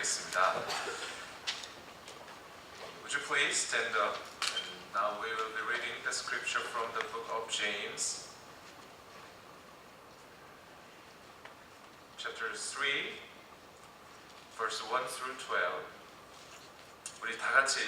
하겠습니다. Would you please stand up? And now we will be reading the scripture from the book of James, chapter 3, verse 1 through 12. 우리 다 같이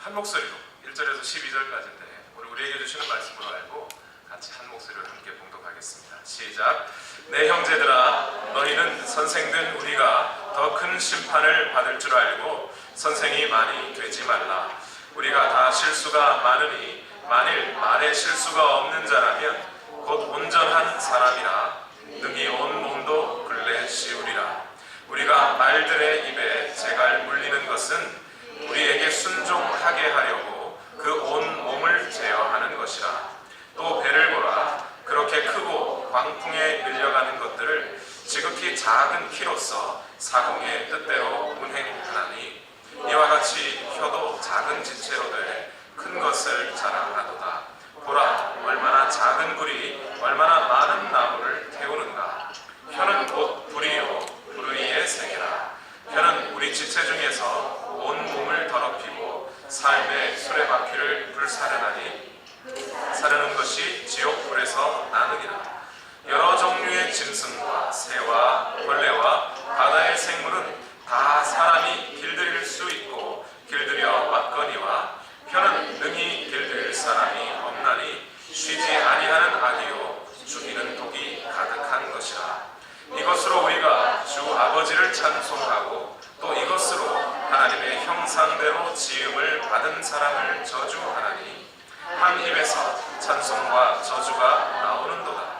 한 목소리로 1절에서 12절까지인데 오늘 우리에게 주시는 말씀으로 알고 같이 한 목소리로 함께 봉독하겠습니다. 시작. 내 형제들아, 너희는 선생된 우리가 더 큰 심판을 받을 줄 알고 선생이 많이 되지 말라. 우리가 다 실수가 많으니 만일 말에 실수가 없는 자라면 곧 온전한 사람이라 능히 온 몸도 근래 씌우리라. 우리가 말들의 입에 재갈 물리는 것은 우리에게 순종하게 하려고 그 온 몸을 제어하는 것이라. 또 배를 보라. 그렇게 크고 광풍에 밀려가는 것들을 지극히 작은 키로서 사공의 뜻대로 운행하나니 이와 같이 혀도 작은 지체로 돼 큰 것을 자랑하도다. 보라, 얼마나 작은 불이 얼마나 많은 나무를 태우는가. 혀는 곧 불이요 불의의 세계라. 혀는 우리 지체 중에서 온 몸을 더럽히고 삶의 수레바퀴를 불사르나니 사르는 것이 지옥 불에서 나느니라. 여러 종류의 짐승과 새와 벌레와 바다의 생물은 다 사람이 길들일 수 있고 길들여 왔거니와 혀는 능히 길들일 사람이 없나니 쉬지 아니하는 악이요 죽이는 독이 가득한 것이라. 이것으로 우리가 주 아버지를 찬송하고 또 이것으로 하나님의 형상대로 지음을 받은 사람을 저주하나니 한 입에서 찬송과 저주가 나오는도다.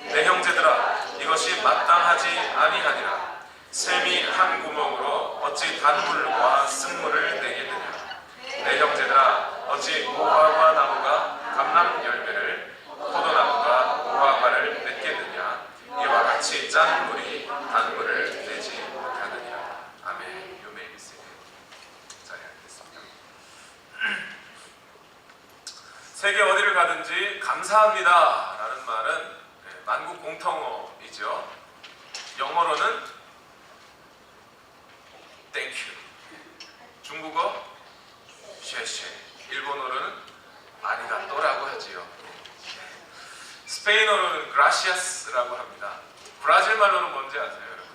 내 형제들아, 이것이 마땅하지 아니하니라. 샘이 한 구멍으로 어찌 단물과 쓴물을 내겠느냐. 내 형제들아, 어찌 무화과 나무가 감람 열매를 포도나무가 무화과를 맺겠느냐. 이와 같이 짠 물이 단물을 내지 못하느니라. 아멘. You may be seated. 자리하겠습니다. 세계 어디를 가든지 감사합니다 라는 말은 만국 공통어이죠. 영어로는 Thank you, 중국어 쉐쉐, 일본어로는 아리가또라고 하지요. 스페인어로는 Gracias라고 합니다. 브라질 말로는 뭔지 아세요, 여러분?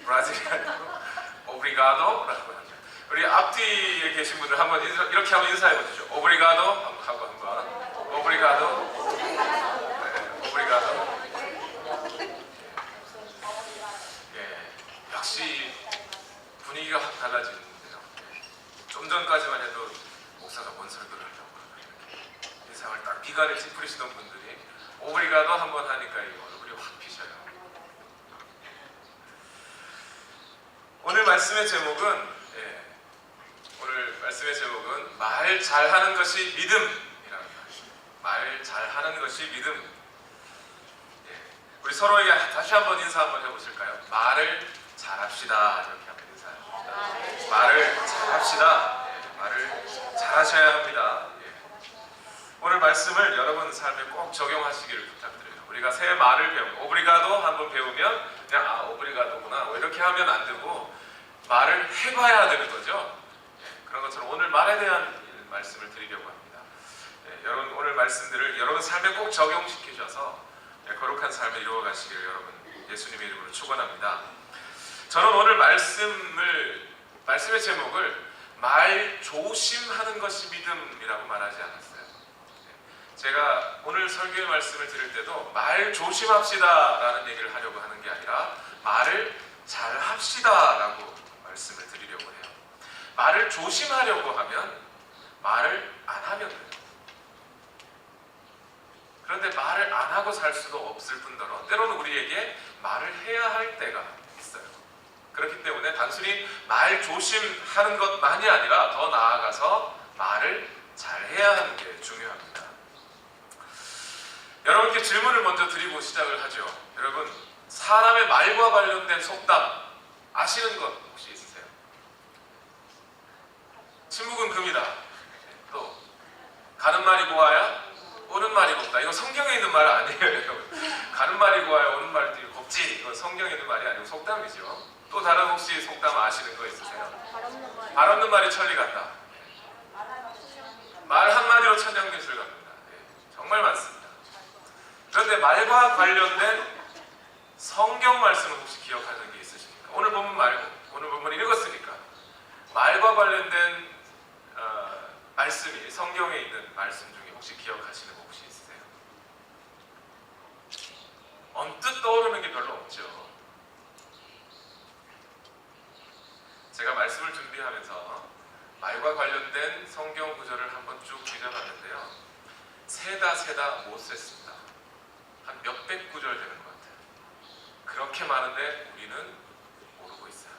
브라질이 아니고 Obrigado라고 합니다. 우리 앞뒤에 계신 분들 한번 이렇게 한번 인사해 보시죠. Obrigado 하고 한번 Obrigado. 네, Obrigado. 역시 분위기가 확 달라지는데요. 좀 전까지만 해도 목사가 뭔 설교를 하려고 인상을 딱 미간에 찌푸리시던 분들이 오브리가도 한번 하니까 얼굴이 확 피셔요. 오늘 말씀의 제목은 말 잘하는 것이 믿음이라는 말이죠. 말 잘하는 것이 믿음. 우리 서로에게 다시 한번 인사 한번 해보실까요? 말을 잘합시다. 이렇게 한번 인사합시다. 말을 잘합시다. 말을 잘하셔야 합니다. 오늘 말씀을 여러분 삶에 꼭 적용하시기를 부탁드려요. 우리가 새 말을 배우면 오브리가도 한번 배우면 그냥 오브리가도구나 이렇게 하면 안 되고 말을 해봐야 되는 거죠. 그런 것처럼 오늘 말에 대한 말씀을 드리려고 합니다. 여러분 오늘 말씀들을 여러분 삶에 꼭 적용시키셔서 거룩한 삶을 이루어가시기를 여러분 예수님의 이름으로 축원합니다. 저는 오늘 말씀의 제목을 말 조심하는 것이 믿음이라고 말하지 않았어요. 제가 오늘 설교의 말씀을 드릴 때도 말 조심합시다 라는 얘기를 하려고 하는 게 아니라 말을 잘 합시다 라고 말씀을 드리려고 해요. 말을 조심하려고 하면 말을 안 하면 돼요. 그런데 말을 안 하고 살 수도 없을 뿐더러 때로는 우리에게 말을 해야 할 때가 있어요. 그렇기 때문에 단순히 말 조심하는 것만이 아니라 더 나아가서 말을 잘 해야 하는 게 중요합니다. 여러분께 질문을 먼저 드리고 시작을 하죠. 여러분, 사람의 말과 관련된 속담 아시는 것 혹시 있으세요? 침묵은 금이다. 또 가는 말이 고와야 오는 말이 곱다. 이거 성경에 있는 말 아니에요, 여러분. 가는 말이 고와야 오는 말이 곱다. 없지. 이건 성경에 있는 말이 아니고 속담이죠. 또 다른 혹시 속담 아시는 거 있으세요? 말 없는 말이 천리 같다. 말 한마디로 천냥빚을 갚는다. 정말 많습니다. 그런데 말과 관련된 성경 말씀을 혹시 기억하는 게 있으십니까? 오늘 본문 말고, 오늘 본문 읽었으니까 말과 관련된 말씀이 성경에 있는 말씀 중에 혹시 기억하시는 거 혹시 있으세요? 언뜻 떠오르는 게 별로 없죠. 제가 말씀을 준비하면서 말과 관련된 성경 구절을 한번 쭉 뒤져봤는데요. 세다 못 셌습니다. 한 몇백 구절 되는 것 같아요. 그렇게 많은데 우리는 모르고 있어요.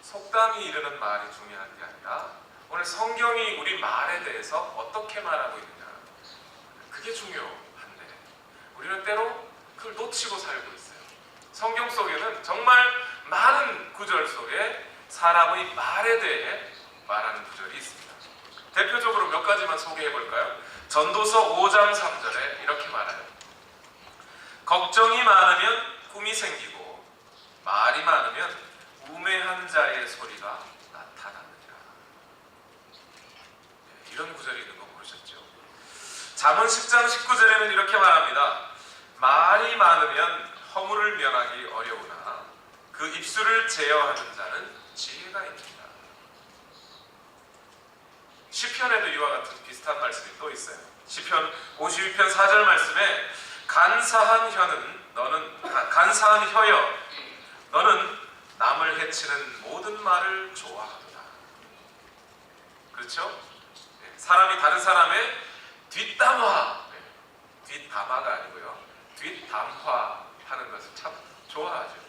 속담이 이르는 말이 중요한 게 아니라 오늘 성경이 우리 말에 대해서 어떻게 말하고 있느냐, 그게 중요한데 우리는 때로 그걸 놓치고 살고 있어요. 성경 속에는 정말 많은 구절 속에 사람의 말에 대해 말하는 구절이 있습니다. 대표적으로 몇 가지만 소개해 볼까요? 전도서 5장 3절에 이렇게 말해요. 걱정이 많으면 꿈이 생기고 말이 많으면 우매한 자의 소리가 나타나느니라. 이런 구절이 있는 거 모르셨죠? 잠언 10장 19절에는 이렇게 말합니다. 말이 많으면 허물을 면하기 어려우나 그 입술을 제어하는 자는 지혜가 있습니다. 시편에도 이와 같은 비슷한 말씀이 또 있어요. 시편 52편 4절 말씀에 간사한 혀여 너는 남을 해치는 모든 말을 좋아하도다. 그렇죠? 사람이 다른 사람의 뒷담화가 아니고요, 뒷담화하는 것을 참 좋아하죠.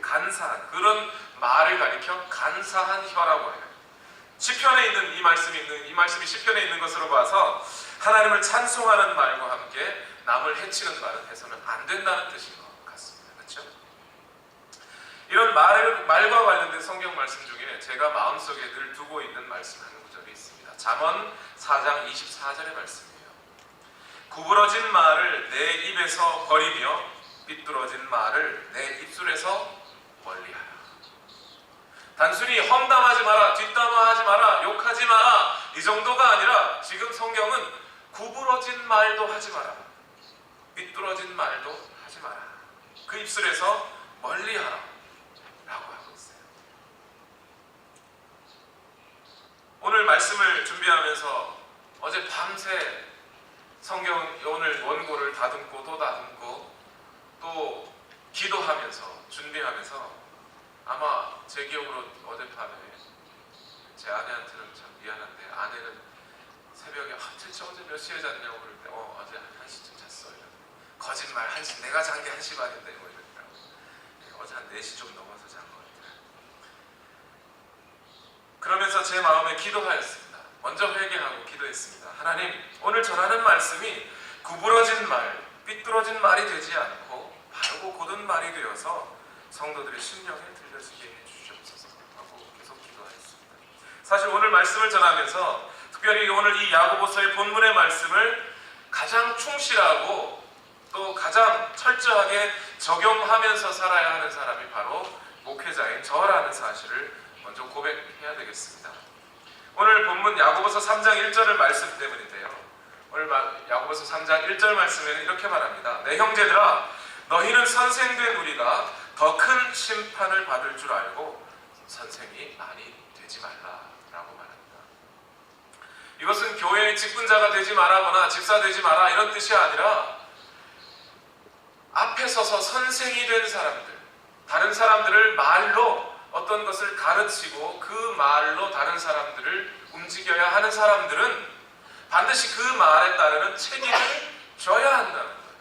간사한 그런 말을 가리켜 간사한 혀라고 해요. 시편에 있는 이 말씀이 시편에 있는 것으로 봐서 하나님을 찬송하는 말과 함께 남을 해치는 말은 해서는 안 된다는 뜻인 것 같습니다. 그렇죠? 이런 말과 관련된 성경 말씀 중에 제가 마음속에 늘 두고 있는 말씀 한 구절이 있습니다. 잠언 4장 24절의 말씀이에요. 구부러진 말을 내 입에서 버리며 삐뚤어진 말을 내 입술에서 멀리하라. 단순히 험담하지 마라, 뒷담화하지 마라, 욕하지 마라, 이 정도가 아니라 지금 성경은 구부러진 말도 하지 마라, 삐뚤어진 말도 하지 마라, 그 입술에서 멀리하라 라고 하고 있어요. 오늘 말씀을 준비하면서 어제 밤새 성경 오늘 원고를 다듬고 또 다듬고 또 기도하면서 준비하면서 아마 제 기억으로 어젯밤에 제 아내한테는 참 미안한데 아내는 새벽에 대체 어제 몇 시에 잤냐고 그럴 때 어제 한 1시쯤 잤어 이러고, 거짓말 1시, 내가 잔 게 1시 반인데 뭐 이러더라고. 어제 한 4시 좀 넘어서 잔 것 같아요. 그러면서 제 마음에 기도하였습니다. 먼저 회개하고 기도했습니다. 하나님, 오늘 전하는 말씀이 구부러진 말, 삐뚤어진 말이 되지 않고 바르고 곧은 말이 되어서 성도들의 심령에 들려지게 해주시옵소서 하고 계속 기도하였습니다. 사실 오늘 말씀을 전하면서 특별히 오늘 이 야고보서의 본문의 말씀을 가장 충실하고 또 가장 철저하게 적용하면서 살아야 하는 사람이 바로 목회자인 저라는 사실을 먼저 고백해야 되겠습니다. 오늘 본문 야고보서 3장 1절의 말씀 때문인데요. 오늘 야고보서 3장 1절 말씀에는 이렇게 말합니다. 내 형제들아, 너희는 선생된 우리가 더 큰 심판을 받을 줄 알고 선생이 많이 되지 말라라고 말합니다. 이것은 교회의 직분자가 되지 말라거나 집사 되지 마라 이런 뜻이 아니라 앞에 서서 선생이 된 사람들, 다른 사람들을 말로 어떤 것을 가르치고 그 말로 다른 사람들을 움직여야 하는 사람들은 반드시 그 말에 따르는 책임을 져야 한다는 거예요.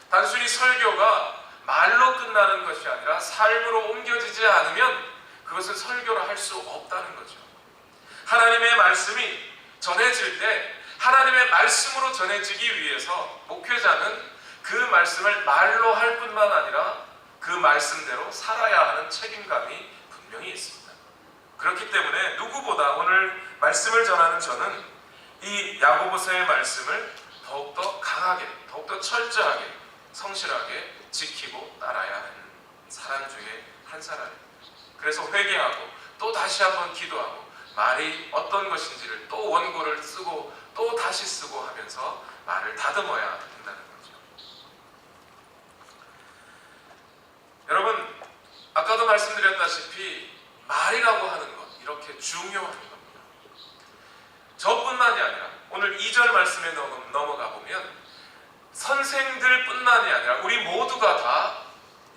단순히 설교가 말로 끝나는 것이 아니라 삶으로 옮겨지지 않으면 그것은 설교를 할 수 없다는 거죠. 하나님의 말씀이 전해질 때 하나님의 말씀으로 전해지기 위해서 목회자는 그 말씀을 말로 할 뿐만 아니라 그 말씀대로 살아야 하는 책임감이 분명히 있습니다. 그렇기 때문에 누구보다 오늘 말씀을 전하는 저는 이 야고보서의 말씀을 더욱더 강하게, 더욱더 철저하게 성실하게 지키고 따라야 하는 사람 중에 한 사람입니다. 그래서 회개하고 또 다시 한번 기도하고 말이 어떤 것인지를 또 원고를 쓰고 또 다시 쓰고 하면서 말을 다듬어야 된다는 거죠. 여러분, 아까도 말씀드렸다시피 말이라고 하는 것, 이렇게 중요한 겁니다. 저뿐만이 아니라 오늘 2절 말씀에 넘어가 보면 선생들 뿐만이 아니라 우리 모두가 다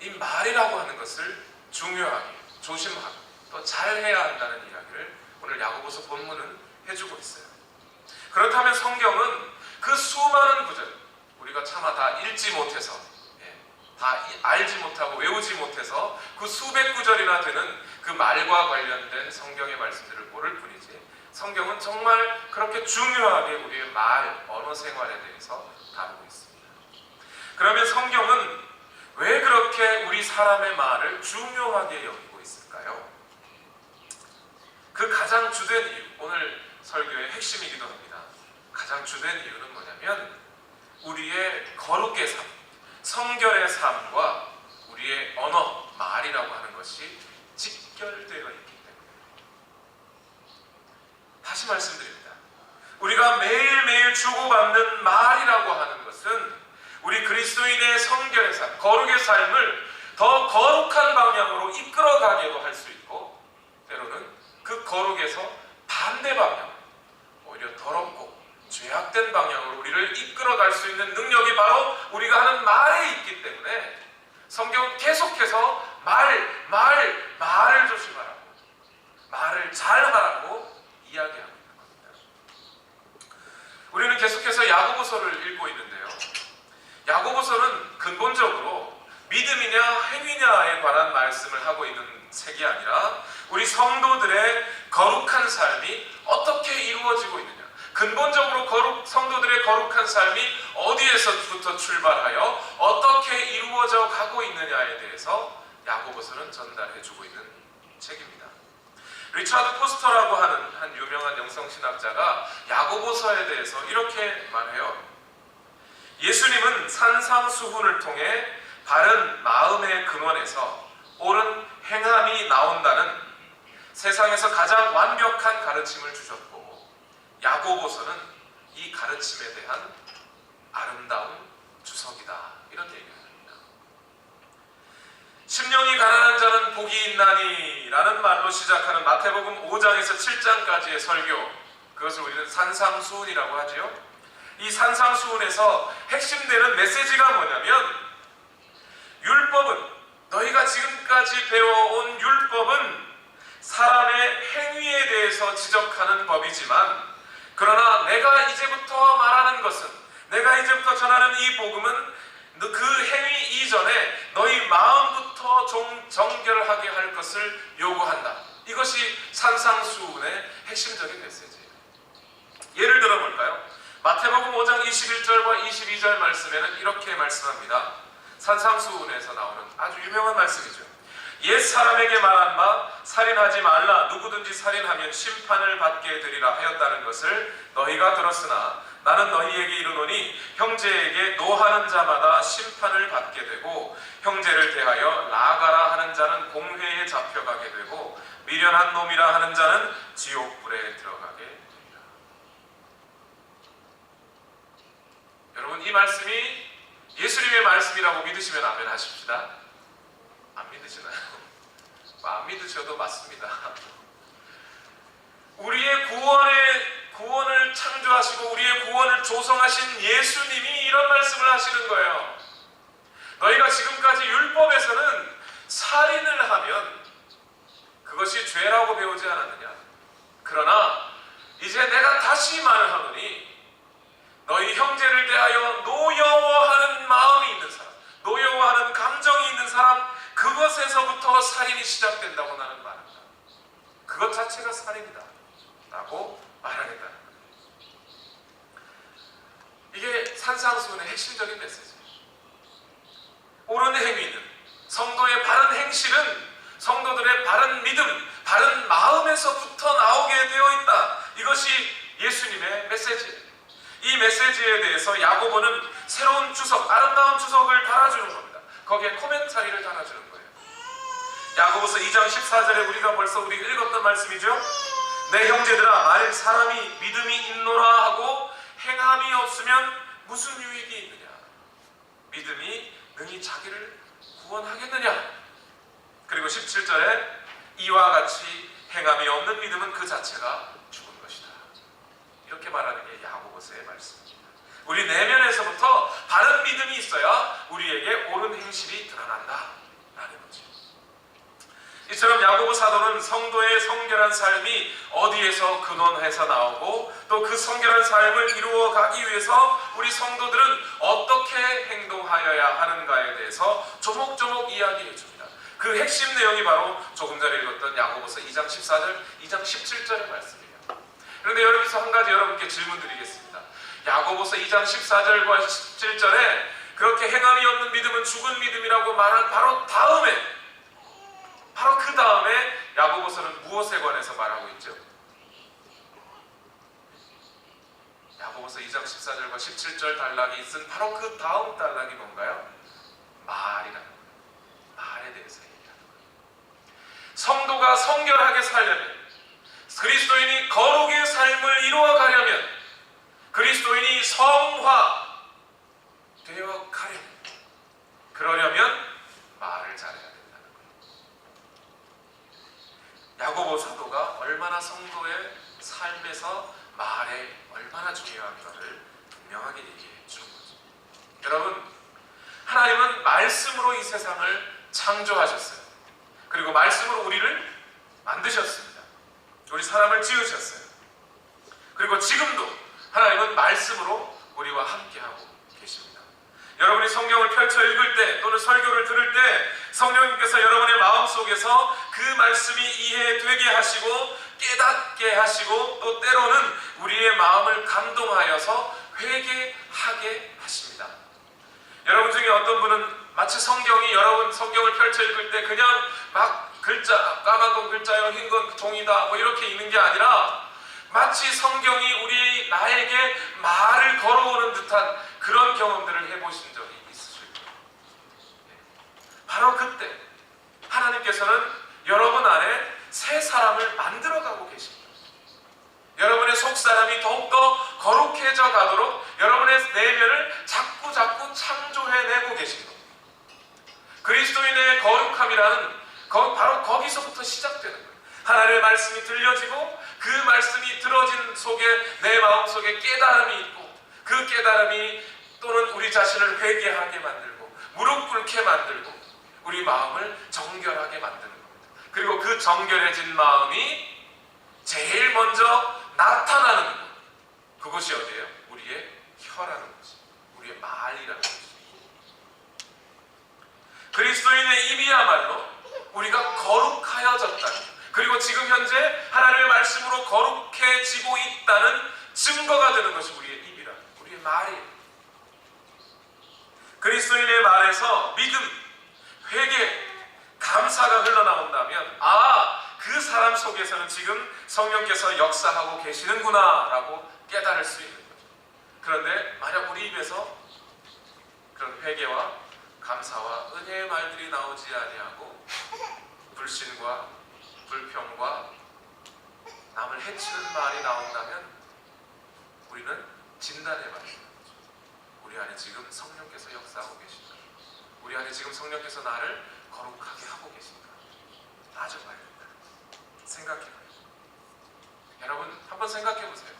이 말이라고 하는 것을 중요하게 조심하고 또 잘해야 한다는 이야기를 오늘 야고보서 본문은 해주고 있어요. 그렇다면 성경은 그 수많은 구절, 우리가 차마 다 읽지 못해서 다 알지 못하고 외우지 못해서 그 수백 구절이나 되는 그 말과 관련된 성경의 말씀들을 모를 뿐이지, 성경은 정말 그렇게 중요하게 우리의 말, 언어 생활에 대해서 다루고 있습니다. 그러면 성경은 왜 그렇게 우리 사람의 말을 중요하게 여기고 있을까요? 그 가장 주된 이유, 오늘 설교의 핵심이기도 합니다. 가장 주된 이유는 뭐냐면 우리의 거룩의 삶, 성결의 삶과 우리의 언어, 말이라고 하는 것이 직결되어 있기 때문에. 다시 말씀드립니다. 우리가 매일매일 주고받는 말이라고 하는 것은 우리 그리스도인의 성결의 삶, 거룩의 삶을 더 거룩한 방향으로 이끌어가게도 할 수 있고, 때로는 그 거룩에서 반대 방향, 오히려 더럽고 죄악된 방향으로 우리를 이끌어갈 수 있는 능력이 바로 우리가 하는 말에 있기 때문에 성경은 계속해서 말을 조심하라고, 말을 잘하라고 이야기하고 있는 겁니다. 우리는 계속해서 야고보서를 읽고 있는데요. 야고보서는 근본적으로 믿음이냐 행위냐에 관한 말씀을 하고 있는 책이 아니라 우리 성도들의 거룩한 삶이 어떻게 이루어지고 있느냐, 근본적으로 성도들의 거룩한 삶이 어디에서부터 출발하여 어떻게 이루어져 가고 있느냐에 대해서 야고보서는 전달해주고 있는 책입니다. 리차드 포스터라고 하는 한 유명한 영성신학자가 야고보서에 대해서 이렇게 말해요. 예수님은 산상수훈을 통해 바른 마음의 근원에서 옳은 행함이 나온다는 세상에서 가장 완벽한 가르침을 주셨고, 야고보서는 이 가르침에 대한 아름다운 주석이다, 이런 얘기를 합니다. 심령이 가난한 자는 복이 있나니 라는 말로 시작하는 마태복음 5장에서 7장까지의 설교, 그것을 우리는 산상수훈이라고 하죠. 이 산상수훈에서 핵심되는 메시지가 뭐냐면, 율법은, 너희가 지금까지 배워온 율법은 사람의 행위에 대해서 지적하는 법이지만, 그러나 내가 이제부터 말하는 것은, 내가 이제부터 전하는 이 복음은 그 행위 이전에 너희 마음부터 정결하게 할 것을 요구한다. 이것이 산상수훈의 핵심적인 메시지예요. 예를 들어 볼까요? 마태복음 5장 21절과 22절 말씀에는 이렇게 말씀합니다. 산상수훈에서 나오는 아주 유명한 말씀이죠. 옛 사람에게 말한 바 살인하지 말라, 누구든지 살인하면 심판을 받게 되리라 하였다는 것을 너희가 들었으나 나는 너희에게 이르노니 형제에게 노하는 자마다 심판을 받게 되고, 형제를 대하여 나아가라 하는 자는 공회에 잡혀가게 되고, 미련한 놈이라 하는 자는 지옥불에 들어가게 됩니다. 여러분, 이 말씀이 예수님의 말씀이라고 믿으시면 아멘 하십시다. 안 믿으시나요? 안 믿으셔도 맞습니다. 우리의 구원을 창조하시고 우리의 구원을 조성하신 예수님이 이런 말씀을 하시는 거예요. 너희가 지금까지 율법에서는 살인을 하면 그것이 죄라고 배우지 않았느냐? 그러나 이제 내가 다시 말을 하노니 너희 형제를 대하여 노여워하는 마음이 있는 사람, 노여워하는 감정이 있는 사람, 그것에서부터 살인이 시작된다고 나는 말한다. 그것 자체가 살인이다 라고 말하겠다는 거예요. 이게 산상수훈의 핵심적인 메시지예요. 옳은 행위는, 성도의 바른 행실은 성도들의 바른 믿음, 바른 마음에서부터 나오게 되어 있다. 이것이 예수님의 메시지예요. 이 메시지에 대해서 야고보는 새로운 주석, 아름다운 주석을 달아주는 겁니다. 거기에 코멘타리를 달아주는 거예요. 야고보서 2장 14절에 우리가 읽었던 말씀이죠. 내 형제들아, 만일 사람이 믿음이 있노라 하고 행함이 없으면 무슨 유익이 있느냐? 믿음이 능히 자기를 구원하겠느냐? 그리고 17절에 이와 같이 행함이 없는 믿음은 그 자체가 죽은 것이다. 이렇게 말하는 게 야고보서의 말씀입니다. 우리 내면에서부터 바른 믿음이 있어야 우리에게 옳은 행실이 드러난다 라는 거죠. 이처럼 야고보 사도는 성도의 성결한 삶이 어디에서 근원해서 나오고 또 그 성결한 삶을 이루어 가기 위해서 우리 성도들은 어떻게 행동하여야 하는가에 대해서 조목조목 이야기해 줍니다. 그 핵심 내용이 바로 조금 전에 읽었던 야고보서 2장 14절, 2장 17절의 말씀이에요. 그런데 여기서 한 가지 여러분께 질문 드리겠습니다. 야고보서 2장 14절과 17절에 그렇게 행함이 없는 믿음은 죽은 믿음이라고 말한 바로 그 다음에 야고보서는 무엇에 관해서 말하고 있죠? 야고보서 2장 14절과 17절 단락이 있은 바로 그 다음 단락이 뭔가요? 말이라는 거예요. 말에 대해서 얘기하는 거예요. 성도가 성결하게 살려면, 그리스도인이 거룩의 삶을 이루어가려면, 그리스도인이 성화 되어 가려면, 그러려면 말을 잘해야 된다는 거예요. 야고보 사도가 얼마나 성도의 삶에서 말에 얼마나 중요한가를 분명하게 얘기해 주는 거죠. 여러분, 하나님은 말씀으로 이 세상을 창조하셨어요. 그리고 말씀으로 우리를 만드셨습니다. 우리 사람을 지으셨어요. 그리고 지금도 하나님은 말씀으로 우리와 함께하고 계십니다. 여러분이 성경을 펼쳐 읽을 때 또는 설교를 들을 때 성령님께서 여러분의 마음속에서 그 말씀이 이해되게 하시고 깨닫게 하시고 또 때로는 우리의 마음을 감동하여서 회개하게 하십니다. 여러분 중에 어떤 분은 마치 여러분 성경을 펼쳐 읽을 때 그냥 막 글자, 까만 건 글자요, 흰 건 종이다 뭐 이렇게 읽는 게 아니라 마치 성경이 나에게 말을 걸어오는 듯한 그런 경험들을 해보신 적이 있으실 거예요. 바로 그때 하나님께서는 여러분 안에 새 사람을 만들어가고 계십니다. 여러분의 속사람이 더욱더 거룩해져 가도록 여러분의 내면을 자꾸 창조해내고 계신 겁니다. 그리스도인의 거룩함이라는 바로 거기서부터 시작되는 거예요. 하나님의 말씀이 들려지고 그 말씀이 들어진 속에 내 마음속에 깨달음이 있고 그 깨달음이 또는 우리 자신을 회개하게 만들고 무릎 꿇게 만들고 우리 마음을 정결하게 만드는 겁니다. 그리고 그 정결해진 마음이 제일 먼저 나타나는 것, 그것이 어디예요? 우리의 혀라는 것이, 우리의 말이라는 것이. 그리스도인의 입이야말로 우리가 거룩하여졌다는, 그리고 지금 현재 하나님의 말씀으로 거룩해지고 있다는 증거가 되는 것이 우리의 입이라, 우리의 말이에요. 그리스도인의 말에서 믿음, 회개, 감사가 흘러나온다면 그 사람 속에서는 지금 성령께서 역사하고 계시는구나 라고 깨달을 수 있는 거죠. 그런데 만약 우리 입에서 그런 회개와 감사와 은혜의 말들이 나오지 아니하고 불신과 불평과 남을 해치는 말이 나온다면 우리는 진단해봐야 합니다. 우리 안에 지금 성령께서 역사하고 계신가? 우리 안에 지금 성령께서 나를 거룩하게 하고 계신가? 따져봐야 된다. 생각해봐요. 여러분 한번 생각해보세요.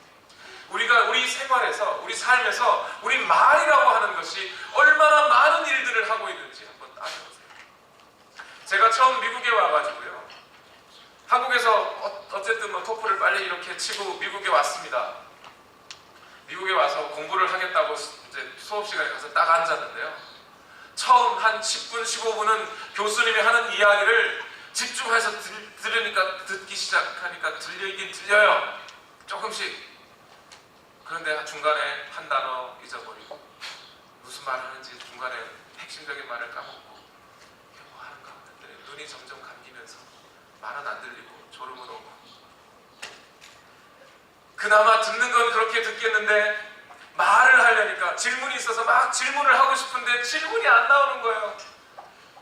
우리 생활에서, 우리 삶에서 우리 말이라고 하는 것이 얼마나 많은 일들을 하고 있는지 한번 따져보세요. 제가 처음 미국에 와가지고요, 한국에서 어쨌든 토플을 빨리 이렇게 치고 미국에 왔습니다. 미국에 와서 공부를 하겠다고 이제 수업 시간에 가서 딱 앉았는데요, 처음 한 10분, 15분은 교수님이 하는 이야기를 집중해서 듣기 시작하니까 들리긴 들려요. 조금씩. 그런데 중간에 한 단어 잊어버리고 무슨 말 하는지 중간에 핵심적인 말을 까먹고 뭐 하는가 하는데 눈이 점점 감기면서 말은 안 들리고 졸음은 오고, 그나마 듣는 건 그렇게 듣겠는데 말을 하려니까 질문이 있어서 막 질문을 하고 싶은데 질문이 안 나오는 거예요.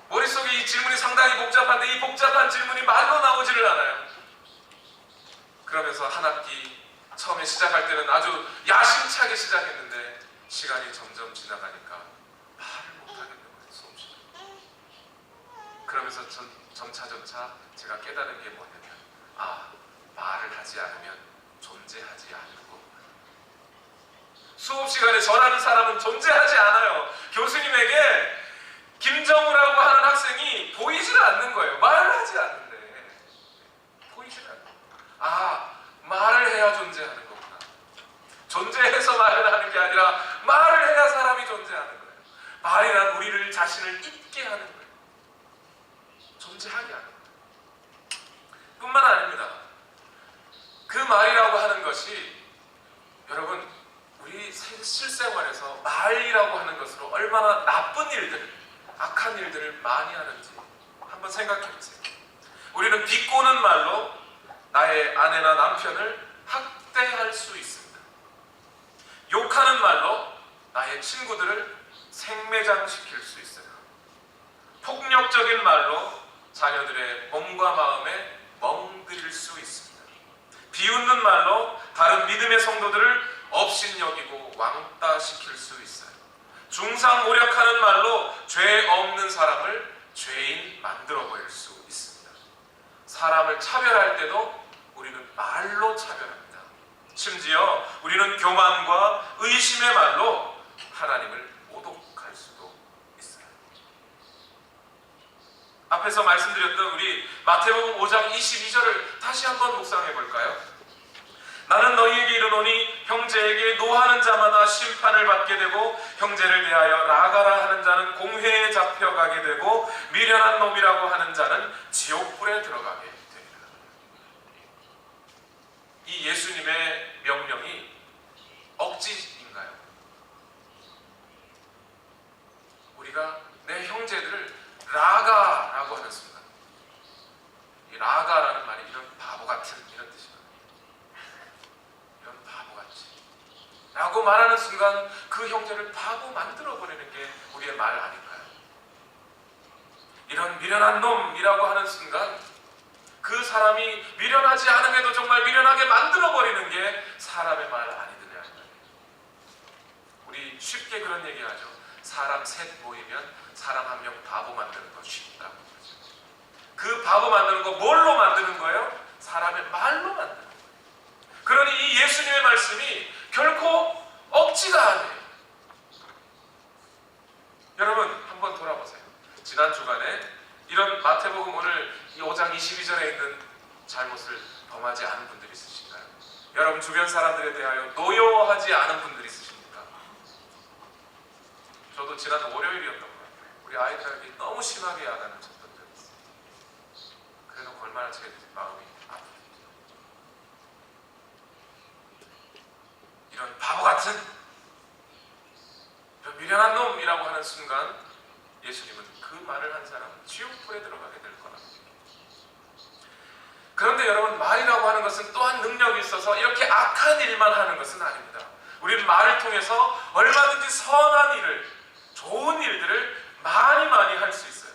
머릿속에 이 질문이 상당히 복잡한데 이 복잡한 질문이 말로 나오지를 않아요. 그러면서 한 학기 처음에 시작할 때는 아주 야심차게 시작했는데 시간이 점점 지나가니까 말을 못하겠는 거예요. 수없이. 그러면서 점차 제가 깨달은 게 뭐냐면 말을 하지 않으면 존재하지 않는 거구나. 수업 시간에 전하는 사람은 존재하지 않아요. 교수님에게 김정우라고 하는 학생이 보이질 않는 거예요. 말을 하지 않는데 보이질 않아요. 말을 해야 존재하는 거구나. 존재해서 말을 하는 게 아니라 말을 해야 사람이 존재하는 거예요. 말이란 우리를 자신을 있게 하는 거예요. 존재하게 하는 거예요. 뿐만 아닙니다. 그 말이라고 하는 것이 여러분 우리 실생활에서 말이라고 하는 것으로 얼마나 나쁜 일들, 악한 일들을 많이 하는지 한번 생각해 보세요. 우리는 비꼬는 말로 나의 아내나 남편을 학대할 수 있습니다. 욕하는 말로 나의 친구들을 생매장시킬 수 있어요. 폭력적인 말로 자녀들의 몸과 마음에 멍들일 수 있습니다. 비웃는 말로 다른 믿음의 성도들을 업신여기고 왕따시킬 수 있어요. 중상모략하는 말로 죄 없는 사람을 죄인 만들어버릴 수 있습니다. 사람을 차별할 때도 우리는 말로 차별합니다. 심지어 우리는 교만과 의심의 말로 하나님을 모독할 수도 있어요. 앞에서 말씀드렸던 우리 마태복음 5장 22절을 다시 한번 묵상해 볼까요? 나는 너희에게 이르노니 형제에게 노하는 자마다 심판을 받게 되고 형제를 대하여 라가라 하는 자는 공회에 잡혀가게 되고 미련한 놈이라고 하는 자는 지옥불에 들어가게 됩니다. 이 예수님의 명령이 억지인가요? 우리가 내 형제들을 라가라고 하는 순간, 이 라가라는 말이 이런 바보 같은 이런 뜻이에요. 이런 바보같이 라고 말하는 순간 그 형제를 바보 만들어버리는 게 우리의 말 아닐까요? 이런 미련한 놈이라고 하는 순간 그 사람이 미련하지 않음에도 정말 미련하게 만들어버리는 게 사람의 말 아니느냐. 우리 쉽게 그런 얘기하죠. 사람 셋 모이면 사람 한 명 바보 만드는 거 쉽다고. 그 바보 만드는 거 뭘로 만드는 거예요? 사람의 말로 만드는 거예요. 그러니 이 예수님의 말씀이 결코 억지가 아니에요. 여러분 한번 돌아보세요. 지난 주간에 이런 마태복음 오늘 이 5장 22절에 있는 잘못을 범하지 않은 분들이 있으신가요? 여러분 주변 사람들에 대하여 노여하지 않은 분들이 있으십니까? 저도 지난 월요일이었던 것 같아요. 우리 아이들에게 너무 심하게 야단을 쳤던 적이 있어요. 그래서 얼마나 제 마음이 아프죠. 이런 바보 같은 이런 미련한 놈이라고 하는 순간 예수님은 그 말을 한 사람은 지옥불에 들어가게 될 거라고. 그런데 여러분 말이라고 하는 것은 또한 능력이 있어서 이렇게 악한 일만 하는 것은 아닙니다. 우리는 말을 통해서 얼마든지 선한 일을, 좋은 일들을 많이 할 수 있어요.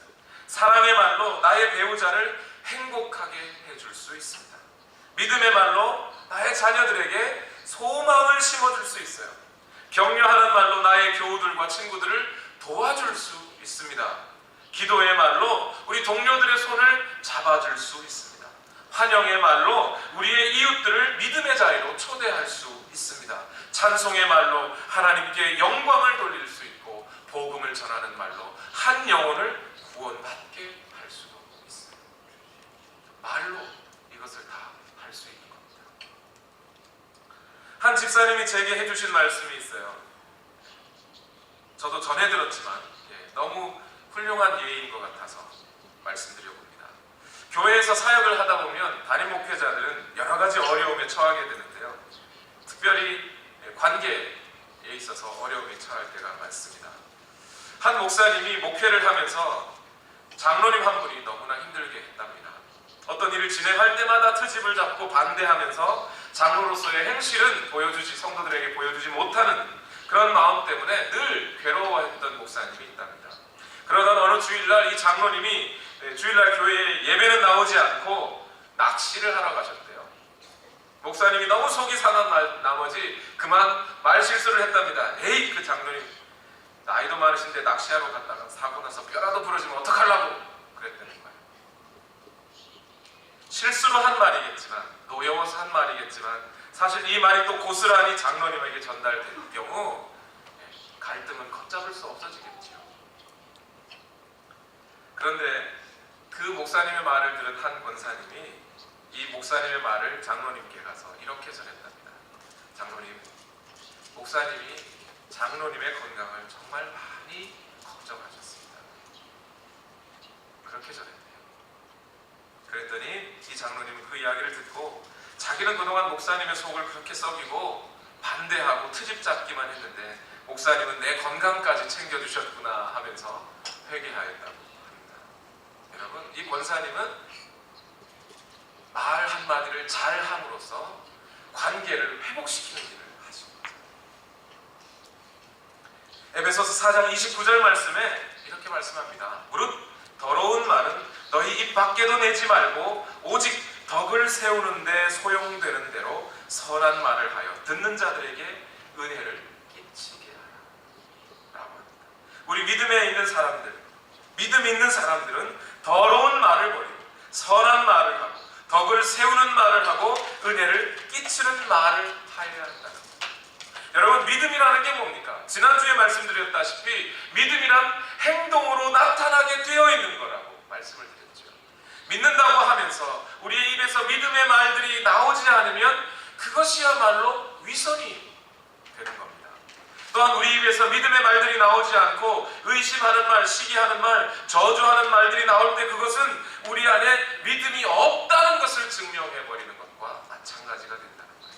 사랑의 말로 나의 배우자를 행복하게 해줄 수 있습니다. 믿음의 말로 나의 자녀들에게 소망을 심어줄 수 있어요. 격려하는 말로 나의 교우들과 친구들을 도와줄 수 있습니다. 기도의 말로 우리 동료들의 손을 잡아줄 수 있습니다. 환영의 말로 우리의 이웃들을 믿음의 자리로 초대할 수 있습니다. 찬송의 말로 하나님께 영광을 돌릴 수 있고 복음을 전하는 말로 한 영혼을 구원받게 할 수도 있어요. 말로 이것을 다 할 수 있는 겁니다. 한 집사님이 제게 해주신 말씀이 있어요. 저도 전해 들었지만 너무 훌륭한 예인 것 같아서 말씀드려봅니다. 교회에서 사역을 하다 보면 담임 목회자들은 여러 가지 어려움에 처하게 되는데요. 특별히 관계에 있어서 어려움에 처할 때가 많습니다. 한 목사님이 목회를 하면서 장로님 한 분이 너무나 힘들게 했답니다. 어떤 일을 진행할 때마다 트집을 잡고 반대하면서 장로로서의 행실은 성도들에게 보여주지 못하는 그런 마음 때문에 늘 괴로워했던 목사님이 있답니다. 그러던 어느 주일날 이 장로님이 주일날 교회에 예배는 나오지 않고 낚시를 하러 가셨대요. 목사님이 너무 속이 상한 나머지 그만 말실수를 했답니다. 에이, 그 장로님 나이도 많으신데 낚시하러 갔다가 사고 나서 뼈라도 부러지면 어떡하려고 그랬다는 거예요. 실수로 한 말이겠지만, 노여워서 한 말이겠지만, 사실 이 말이 또 고스란히 장로님에게 전달될 경우 갈등은 걷잡을 수 없어지겠지요. 그런데 그 목사님의 말을 들은 한 권사님이 이 목사님의 말을 장로님께 가서 이렇게 전했답니다. 장로님, 목사님이 장로님의 건강을 정말 많이 걱정하셨습니다. 그렇게 전했대요. 그랬더니 이 장로님은 그 이야기를 듣고 자기는 그동안 목사님의 속을 그렇게 썩이고 반대하고 트집 잡기만 했는데 목사님은 내 건강까지 챙겨주셨구나 하면서 회개하였다고 합니다. 여러분, 이 권사님은 말 한마디를 잘 함으로써 관계를 회복시키는 일을 하신 거죠. 에베소서 4장 29절 말씀에 이렇게 말씀합니다. 무릇 더러운 말은 너희 입 밖에도 내지 말고 오직 덕을 세우는 데 소용되는 대로 선한 말을 하여 듣는 자들에게 은혜를 끼치게 하라 라고 합니다. 우리 믿음에 있는 사람들, 믿음 있는 사람들은 더러운 말을 버리고 선한 말을 하고 덕을 세우는 말을 하고 은혜를 끼치는 말을 하여야 한다. 여러분, 믿음이라는 게 뭡니까? 지난주에 말씀드렸다시피 믿음이란 행동으로 나타나게 되어 있는 거라고 말씀을 드렸죠. 믿는다고 하면서 우리의 입에서 믿음의 말들이 나오지 않으면 그것이야말로 위선이 되는 겁니다. 또한 우리 입에서 믿음의 말들이 나오지 않고 의심하는 말, 시기하는 말, 저주하는 말들이 나올 때 그것은 우리 안에 믿음이 없다는 것을 증명해버리는 것과 마찬가지가 된다는 거예요.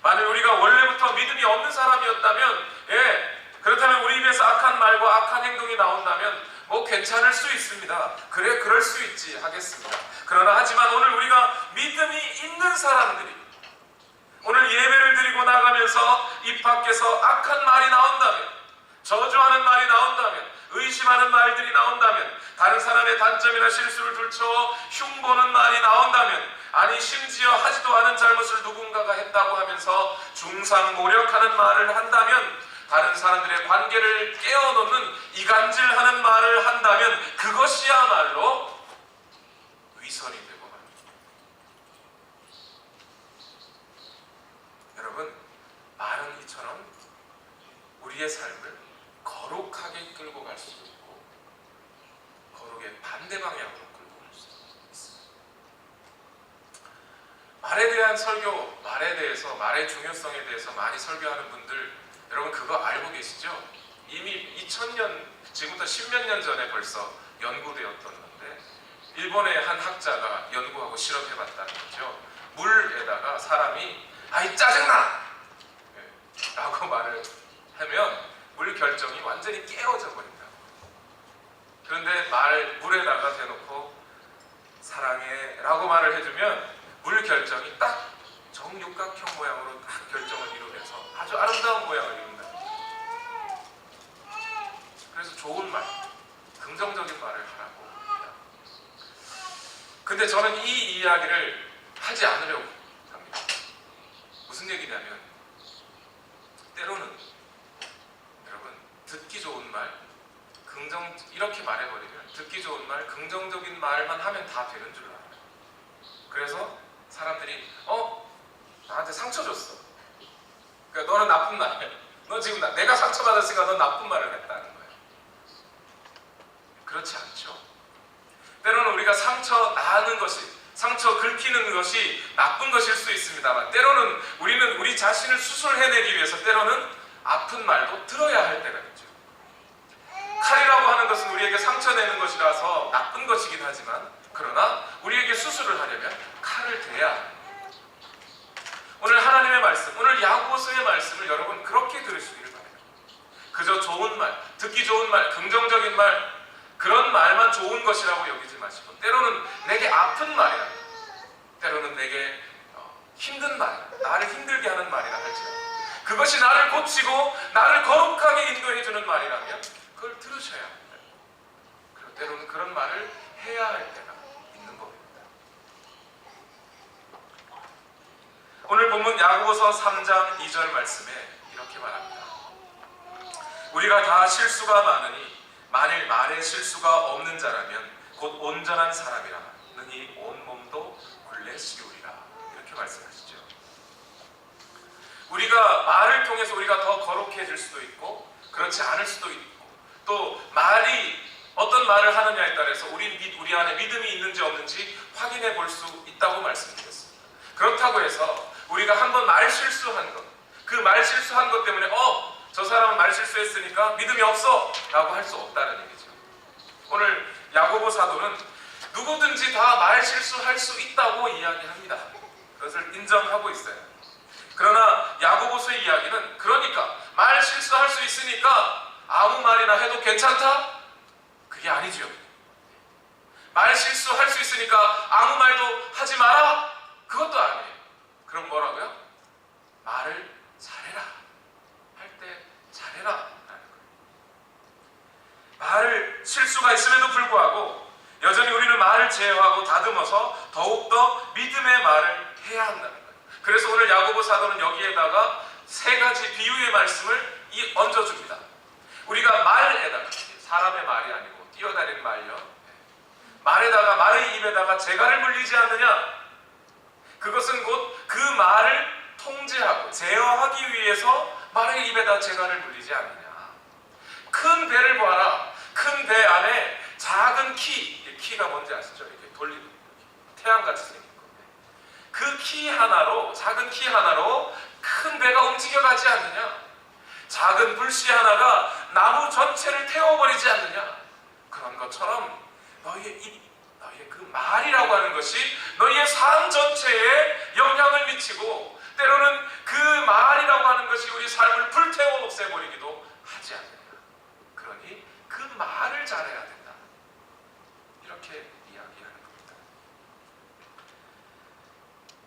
만일 우리가 원래부터 믿음이 없는 사람이었다면, 그렇다면 우리 입에서 악한 말과 악한 행동이 나온다면 뭐 괜찮을 수 있습니다. 그래, 그럴 수 있지 하겠습니다. 그러나 하지만 오늘 우리가 믿음이 있는 사람들이 오늘 예배를 드리고 나가면서 입 밖에서 악한 말이 나온다면, 저주하는 말이 나온다면, 의심하는 말들이 나온다면, 다른 사람의 단점이나 실수를 들춰 흉보는 말이 나온다면, 아니 심지어 하지도 않은 잘못을 누군가가 했다고 하면서 중상모략하는 말을 한다면, 다른 사람들의 관계를 깨어놓는 이간질하는 말을 한다면 그것이야말로 위선이 되고 맙니다. 여러분, 말은 이처럼 우리의 삶을 거룩하게 끌고 갈 수도 있고 거룩의 반대 방향으로 끌고 갈 수도 있습니다. 말에 대한 설교, 말에 대해서, 말의 중요성에 대해서 많이 설교하는 분들, 여러분 그거 알고 계시죠? 이미 2000년, 지금부터 10몇 년 전에 벌써 연구되었던 건데 일본의 한 학자가 연구하고 실험해봤다는 거죠. 물에다가 사람이 아이 짜증나! 라고 말을 하면 물 결정이 완전히 깨어져 버린다고. 그런데 물에다가 대놓고 사랑해 라고 말을 해주면 물 결정이 딱 정육각형 모양으로 딱 결정을 이루면서 아주 아름다운 모양을 이룬다. 그래서 좋은 말, 긍정적인 말을 하라고 합니다. 근데 저는 이 이야기를 하지 않으려고 합니다. 무슨 얘기냐면 때로는 여러분 듣기 좋은 말, 이렇게 말해버리면 듣기 좋은 말, 긍정적인 말만 하면 다 되는 줄 알아요. 그래서 사람들이 나한테 상처 줬어. 그러니까 너는 나쁜 말이야. 너 지금 내가 상처받았으니까 넌 나쁜 말을 했다는 거예요. 그렇지 않죠. 때로는 우리가 상처 나는 것이, 상처 긁히는 것이 나쁜 것일 수 있습니다만 때로는 우리는 우리 자신을 수술해내기 위해서 때로는 아픈 말도 들어야 할 때가 있죠. 칼이라고 하는 것은 우리에게 상처 내는 것이라서 나쁜 것이긴 하지만 그러나 우리에게 수술을 하려면 칼을 대야 합니다. 오늘 하나님의 말씀, 오늘 야고보서의 말씀을 여러분 그렇게 들으시기를 바랍니다. 그저 좋은 말, 듣기 좋은 말, 긍정적인 말, 그런 말만 좋은 것이라고 여기지 마시고 때로는 내게 아픈 말이라, 때로는 내게 힘든 말, 나를 힘들게 하는 말이라 할지라도 그것이 나를 고치고 나를 거룩하게 인도해주는 말이라면 그걸 들으셔야 합니다. 그리고 때로는 그런 말을 해야 할 때가 있는 겁니다. 오늘 본문 야고보서 3장 2절 말씀에 이렇게 말합니다. 우리가 다 실수가 많으니 만일 말에 실수가 없는 자라면 곧 온전한 사람이라 능히 온 몸도 굴레 씌우리라. 이렇게 말씀하시죠. 우리가 말을 통해서 우리가 더 거룩해질 수도 있고 그렇지 않을 수도 있고 또 말이 어떤 말을 하느냐에 따라서 우리 안에 믿음이 있는지 없는지 확인해 볼 수 있다고 말씀드렸습니다. 그렇다고 해서 우리가 한번 말 실수한 것, 그 말 실수한 것 때문에 저 사람은 말 실수했으니까 믿음이 없어 라고 할 수 없다는 얘기죠. 오늘 야고보 사도는 누구든지 다 말 실수할 수 있다고 이야기합니다. 그것을 인정하고 있어요. 그러나 야고보서의 이야기는 그러니까 말 실수할 수 있으니까 아무 말이나 해도 괜찮다? 그게 아니죠. 말 실수할 수 있으니까 아무 말도 하지 마라? 그것도 아니에요. 그럼 뭐라고요? 말을 잘해라. 할 때 잘해라 라는 거예요. 말을 실수가 있음에도 불구하고 여전히 우리는 말을 제어하고 다듬어서 더욱더 믿음의 말을 해야 한다는 거예요. 그래서 오늘 야고보 사도는 여기에다가 세 가지 비유의 말씀을 얹어줍니다. 우리가 말에다가 사람의 말이 아니고 뛰어다니는 말요. 말에다가 말의 입에다가 재갈을 물리지 않느냐? 그것은 곧 그 말을 통제하고 제어하기 위해서 말의 입에다 재갈을 물리지 않느냐? 큰 배를 보아라. 큰 배 안에 작은 키가 뭔지 아시죠? 이렇게 돌리는 태양같이 생긴 건데 그 키 하나로 작은 키 하나로 큰 배가 움직여가지 않느냐? 작은 불씨 하나가 나무 전체를 태워버리지 않느냐? 그런 것처럼 너희의 입, 너희의 그 말이라고 하는 것이 너희의 삶 전체에 영향을 미치고 때로는 그 말이라고 하는 것이 우리 삶을 불태워 없애버리기도 하지 않느냐. 그러니 그 말을 잘해야 된다. 이렇게 이야기하는 겁니다.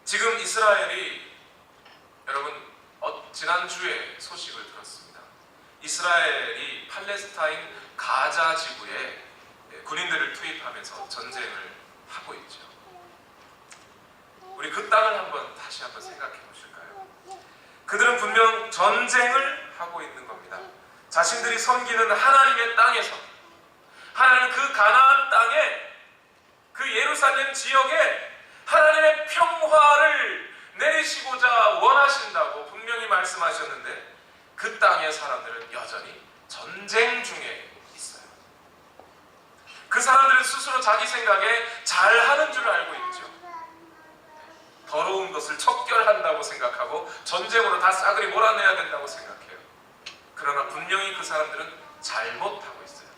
지금 이스라엘이 여러분 지난주에 소식을 들었습니다. 이스라엘이 팔레스타인 가자 지구에 군인들을 투입하면서 전쟁을 하고 있죠. 우리 그 땅을 다시 한번 생각해 보실까요? 그들은 분명 전쟁을 하고 있는 겁니다. 자신들이 섬기는 하나님의 땅에서 하나님 그 가나안 땅에 그 예루살렘 지역에 하나님의 평화를 내리시고자 원하신다고 분명히 말씀하셨는데 그 땅의 사람들은 여전히 전쟁 중에 있어요. 그 사람들은 스스로 자기 생각에 잘하는 줄 알고 있죠. 더러운 것을 척결한다고 생각하고 전쟁으로 다 싸그리 몰아내야 된다고 생각해요. 그러나 분명히 그 사람들은 잘못하고 있어요.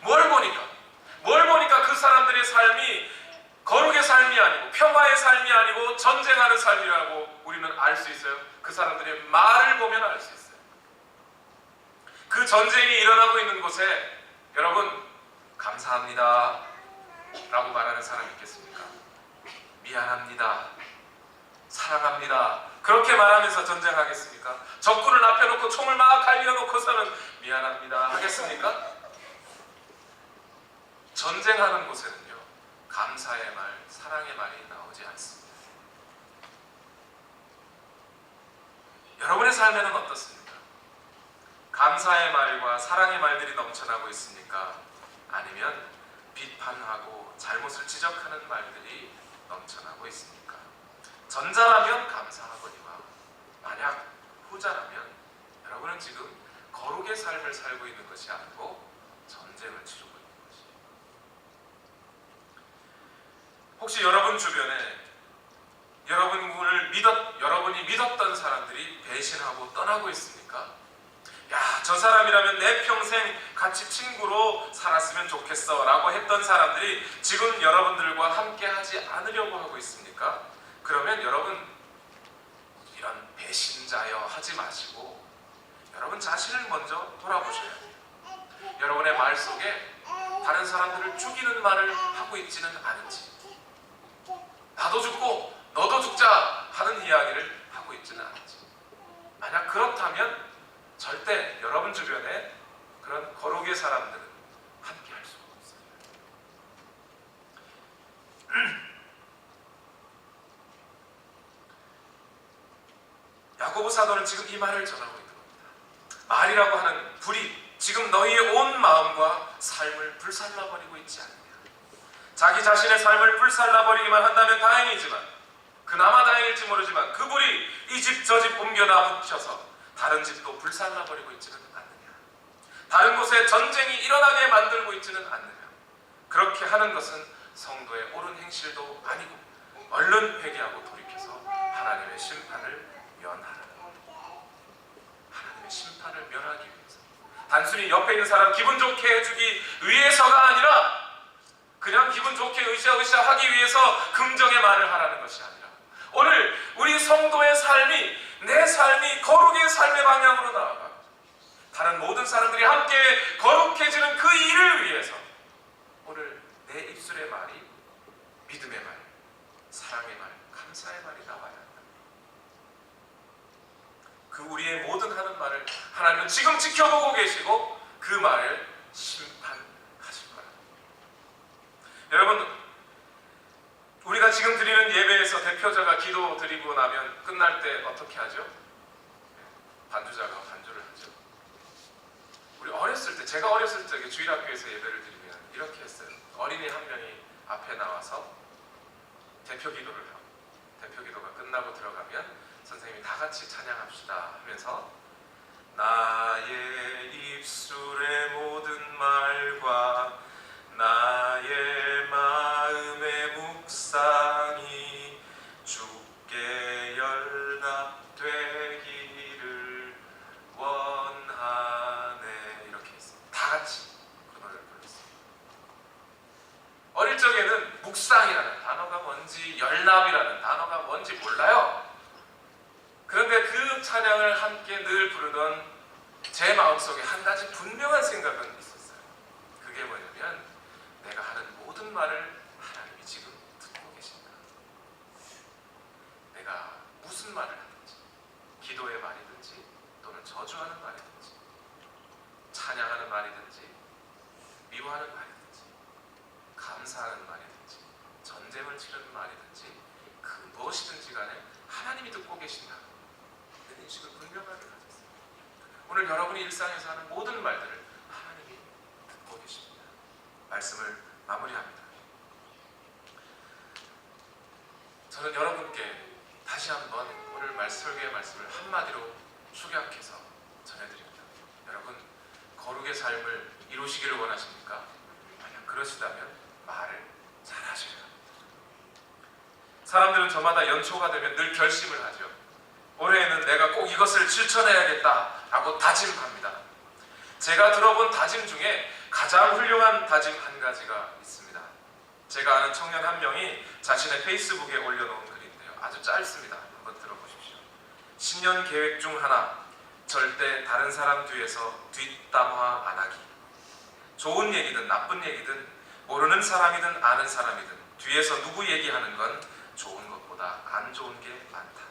뭘 보니까 그 사람들의 삶이 거룩의 삶이 아니고 평화의 삶이 아니고 전쟁하는 삶이라고 우리는 알 수 있어요. 그 사람들의 말을 보면 알 수 있어요. 그 전쟁이 일어나고 있는 곳에 여러분 감사합니다 라고 말하는 사람이 있겠습니까? 미안합니다, 사랑합니다 그렇게 말하면서 전쟁하겠습니까? 적군을 앞에 놓고 총을 막 갈겨 놓고서는 미안합니다 하겠습니까? 전쟁하는 곳에는요 감사의 말, 사랑의 말이 나오지 않습니다. 여러분의 삶에는 어떻습니까? 감사의 말과 사랑의 말들이 넘쳐나고 있습니까? 아니면 비판하고 잘못을 지적하는 말들이 넘쳐나고 있습니까? 전자라면 감사하거니와 만약 후자라면 여러분은 지금 거룩의 삶을 살고 있는 것이 아니고 전쟁을 치르고 있는 것이에요. 혹시 여러분 주변에 여러분이 믿었던 사람들이 배신하고 떠나고 있습니까? 야, 저 사람이라면 내 평생 같이 친구로 살았으면 좋겠어 라고 했던 사람들이 지금 여러분들과 함께 하지 않으려고 하고 있습니까? 그러면 여러분 이런 배신자여 하지 마시고 여러분 자신을 먼저 돌아보셔야 돼요. 여러분의 말 속에 다른 사람들을 죽이는 말을 하고 있지는 않은지, 나도 죽고 너도 죽자 하는 이야기를 하고 있지는 않은지, 만약 그렇다면 절대 여러분 주변에 그런 거룩의 사람들은 함께 할 수가 없어요. 야고보 사도는 지금 이 말을 전하고 있는 겁니다. 말이라고 하는 불이 지금 너희의 온 마음과 삶을 불살라버리고 있지 않느냐. 자기 자신의 삶을 불살라버리기만 한다면 다행이지만, 그나마 다행일지 모르지만 그 불이 이 집 저 집 옮겨다 붙여서 다른 집도 불살라버리고 있지는 않느냐. 다른 곳에 전쟁이 일어나게 만들고 있지는 않느냐. 그렇게 하는 것은 성도의 옳은 행실도 아니고 얼른 회개하고 돌이켜서 하나님의 심판을 면하라. 하나님의 심판을 면하기 위해서, 단순히 옆에 있는 사람 기분 좋게 해주기 위해서가 아니라 그냥 기분 좋게 으쌰으쌰 하기 위해서 긍정의 말을 하라는 것이 아니라, 오늘 우리 성도의 삶이, 내 삶이 거룩의 삶의 방향으로 나아가 다른 모든 사람들이 함께 거룩해지는 그 일을 위해서 오늘 내 입술의 말이 믿음의 말, 사랑의 말, 감사의 말이 나와야 한다. 그 우리의 모든 하는 말을 하나님은 지금 지켜보고 계시고 그 말을 심판하실 거예요. 여러분, 우리가 지금 드리는 예배에서 대표자가 기도 드리고 나면 끝날 때 어떻게 하죠? 반주자가 반주를 하죠. 우리 어렸을 때, 제가 어렸을 때 주일학교에서 예배를 드리면 이렇게 했어요. 어린이 한 명이 앞에 나와서 대표 기도를 하고, 대표 기도가 끝나고 들어가면 선생님이 다 같이 찬양합시다 하면서 나의 입술의 모든 말과 나의 마음의 묵상이 주께 열납되기를 원하네, 이렇게 했어요. 다 같이 그 노래를 불렀어요. 어릴 적에는 묵상이라는 단어가 뭔지, 열납이라는 단어가 뭔지 몰라요. 그런데 그 찬양을 함께 늘 부르던 제 마음속에 한 가지 분명한 생각은 있었어요. 그게 뭐냐면, 내가 하는 모든 말을 하나님이 지금 듣고 계신다. 내가 무슨 말을 하든지, 기도의 말이든지 또는 저주하는 말이든지, 찬양하는 말이든지, 미워하는 말이든지, 감사하는 말이든지, 전쟁을 치르는 말이든지, 그 무엇이든지 간에 하나님이 듣고 계신다. 그 인식을 분명하게 가졌어요. 오늘 여러분이 일상에서 하는 모든 말들을 하나님이 듣고 계십니다. 말씀을 마무리합니다. 저는 여러분께 다시 한번 오늘 설교의 말씀을 한마디로 축약해서 전해드립니다. 여러분, 거룩의 삶을 이루시기를 원하십니까? 만약 그러시다면 말을 잘 하셔야 합니다. 사람들은 저마다 연초가 되면 늘 결심을 하죠. 올해에는 내가 꼭 이것을 실천해야겠다라고 다짐합니다. 제가 들어본 다짐 중에 가장 훌륭한 다짐 한 가지가 있습니다. 제가 아는 청년 한 명이 자신의 페이스북에 올려놓은 글인데요. 아주 짧습니다. 한번 들어보십시오. 신년 계획 중 하나, 절대 다른 사람 뒤에서 뒷담화 안 하기. 좋은 얘기든 나쁜 얘기든, 모르는 사람이든 아는 사람이든 뒤에서 누구 얘기하는 건 좋은 것보다 안 좋은 게 많다.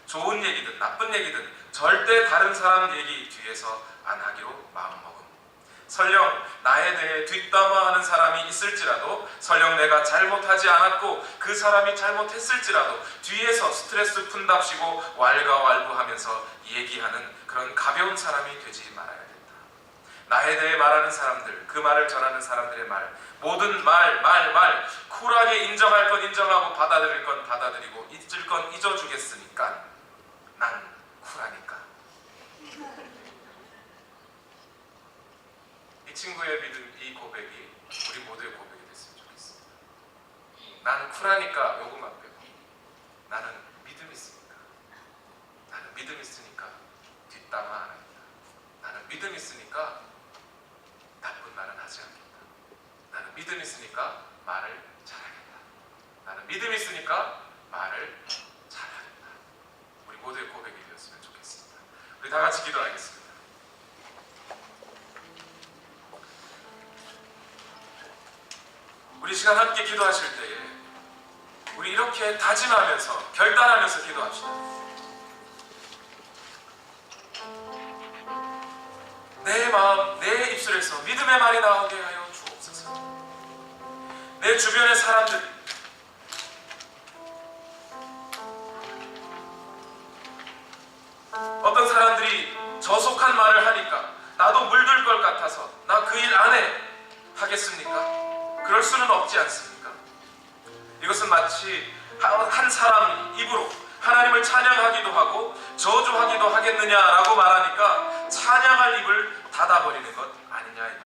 좋은 얘기든 나쁜 얘기든 절대 다른 사람 얘기 뒤에서 안 하기로 마음먹음. 설령 나에 대해 뒷담화하는 사람이 있을지라도, 설령 내가 잘못하지 않았고 그 사람이 잘못했을지라도 뒤에서 스트레스 푼답시고 왈가왈부하면서 얘기하는 그런 가벼운 사람이 되지 말아야 된다. 나에 대해 말하는 사람들, 그 말을 전하는 사람들의 말, 모든 말 쿨하게 인정할 건 인정하고 받아들일 건 받아들이고 잊을 건 잊어주겠으니까 난 쿨하니까. 이 친구의 믿음, 이 고백이 우리 모두의 고백이 됐으면 좋겠습니다. 나는 쿨하니까 요것만 빼고 나는 믿음 있으니까, 나는 믿음 있으니까 뒷담화 안 합니다. 나는 믿음 있으니까 나쁜 말은 하지 않겠다. 나는 믿음 있으니까 말을 잘하겠다. 나는 믿음 있으니까 말을 잘하겠다. 우리 모두의 고백이 되었으면 좋겠습니다. 우리 다 같이 기도하겠습니다. 우리 시간 함께 기도하실 때에 우리 이렇게 다짐하면서 결단하면서 기도합시다. 내 마음, 내 입술에서 믿음의 말이 나오게 하여 주옵소서. 내 주변의 사람들, 어떤 사람들이 저속한 말을 하니까 나도 물들 것 같아서 나 그 일 안 해 하겠습니까? 그럴 수는 없지 않습니까? 이것은 마치 한 사람 입으로 하나님을 찬양하기도 하고 저주하기도 하겠느냐라고 말하니까 찬양할 입을 닫아버리는 것 아니냐.